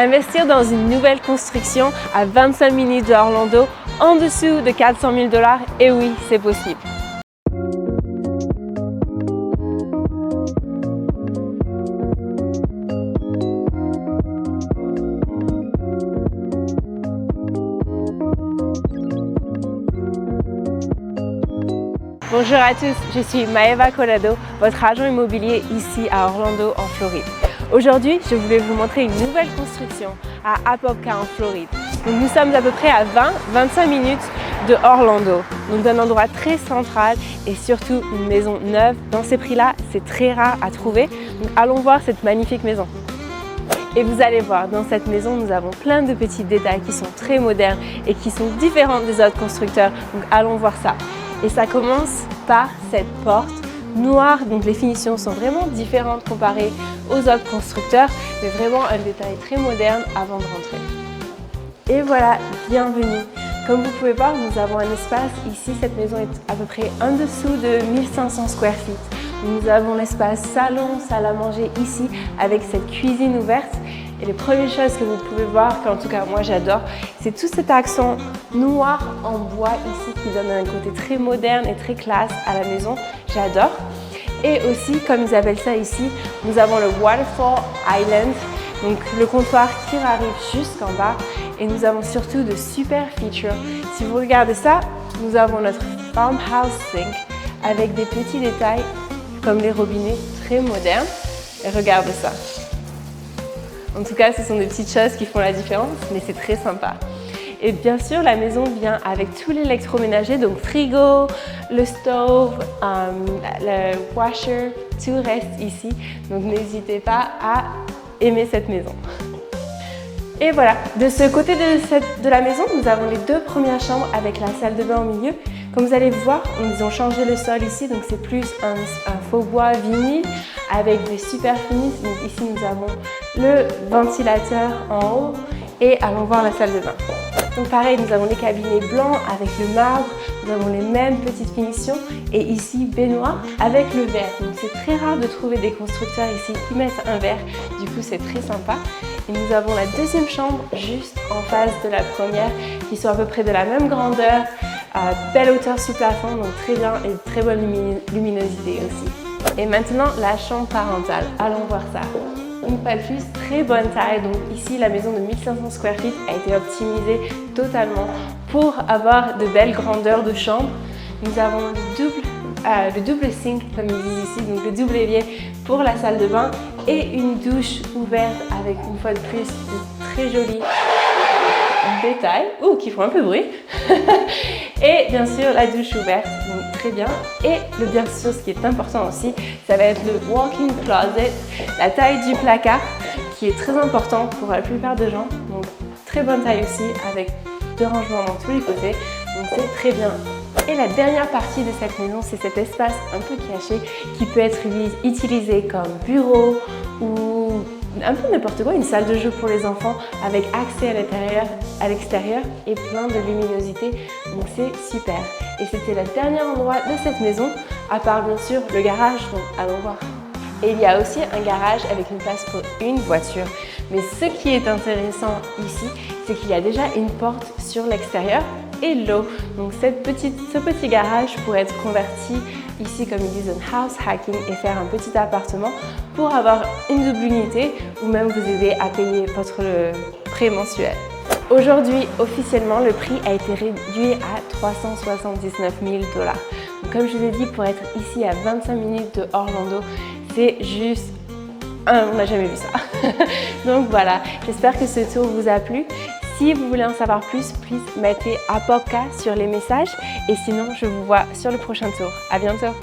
Investir dans une nouvelle construction à 25 minutes de Orlando, en dessous de 400 000 $, et oui, c'est possible. Bonjour à tous, je suis Maeva Collado, votre agent immobilier ici à Orlando en Floride. Aujourd'hui, je voulais vous montrer une nouvelle construction à Apopka en Floride. Donc, nous sommes à peu près à 20-25 minutes de Orlando, donc d'un endroit très central et surtout une maison neuve. Dans ces prix-là, c'est très rare à trouver. Donc, allons voir cette magnifique maison. Et vous allez voir, dans cette maison, nous avons plein de petits détails qui sont très modernes et qui sont différents des autres constructeurs. Donc allons voir ça. Et ça commence par cette porte noire, donc les finitions sont vraiment différentes comparées aux autres constructeurs, mais vraiment un détail très moderne avant de rentrer. Et voilà, bienvenue. Comme vous pouvez voir, nous avons un espace ici, cette maison est à peu près en dessous de 1500 square feet. Nous avons l'espace salon, salle à manger ici avec cette cuisine ouverte. Et les premières choses que vous pouvez voir, qu'en tout cas moi j'adore, c'est tout cet accent noir en bois ici qui donne un côté très moderne et très classe à la maison. J'adore. Et aussi, comme ils appellent ça ici, nous avons le Waterfall Island, donc le comptoir qui arrive jusqu'en bas. Et nous avons surtout de super features. Si vous regardez ça, nous avons notre farmhouse sink avec des petits détails comme les robinets très modernes. Et regardez ça. En tout cas, ce sont des petites choses qui font la différence, mais c'est très sympa. Et bien sûr, la maison vient avec tout l'électroménager, donc frigo, le stove, le washer, tout reste ici. Donc n'hésitez pas à aimer cette maison. Et voilà, de ce côté de la maison, nous avons les deux premières chambres avec la salle de bain au milieu. Comme vous allez voir, ils ont changé le sol ici, donc c'est plus un faux bois vinyle avec des super finisses. Donc ici, nous avons le ventilateur en haut et allons voir la salle de bain. Donc pareil, nous avons les cabinets blancs avec le marbre, nous avons les mêmes petites finitions et ici baignoire avec le verre. Donc c'est très rare de trouver des constructeurs ici qui mettent un verre, du coup c'est très sympa. Et nous avons la deuxième chambre juste en face de la première qui sont à peu près de la même grandeur, à belle hauteur sur plafond, donc très bien et très bonne luminosité aussi. Et maintenant la chambre parentale, allons voir ça. Une fois de plus, très bonne taille. Donc ici, la maison de 1500 square feet a été optimisée totalement pour avoir de belles grandeurs de chambre. Nous avons le double sink, comme ils disent ici, donc le double évier pour la salle de bain et une douche ouverte avec une fois de plus de très jolis détails, qui font un peu de bruit. Et bien sûr, la douche ouverte, donc très bien. Et bien sûr, ce qui est important aussi, ça va être le walk-in closet, la taille du placard, qui est très important pour la plupart des gens. Donc très bonne taille aussi, avec deux rangements dans tous les côtés. Donc c'est très bien. Et la dernière partie de cette maison, c'est cet espace un peu caché qui peut être utilisé comme bureau ou un peu n'importe quoi, une salle de jeu pour les enfants avec accès à l'extérieur et plein de luminosité. Donc c'est super. Et c'était le dernier endroit de cette maison, à part bien sûr le garage, donc allons voir. Et il y a aussi un garage avec une place pour une voiture. Mais ce qui est intéressant ici, c'est qu'il y a déjà une porte sur l'extérieur et l'eau. Donc ce petit garage pourrait être converti ici, comme ils disent, en house hacking et faire un petit appartement pour avoir une double unité ou même vous aider à payer votre prêt mensuel. Aujourd'hui, officiellement, le prix a été réduit à 379 000 $. Donc, comme je vous ai dit, pour être ici à 25 minutes de Orlando, c'est juste... on n'a jamais vu ça. Donc voilà, j'espère que ce tour vous a plu. Si vous voulez en savoir plus, mettez Apopka sur les messages. Et sinon, je vous vois sur le prochain tour. À bientôt!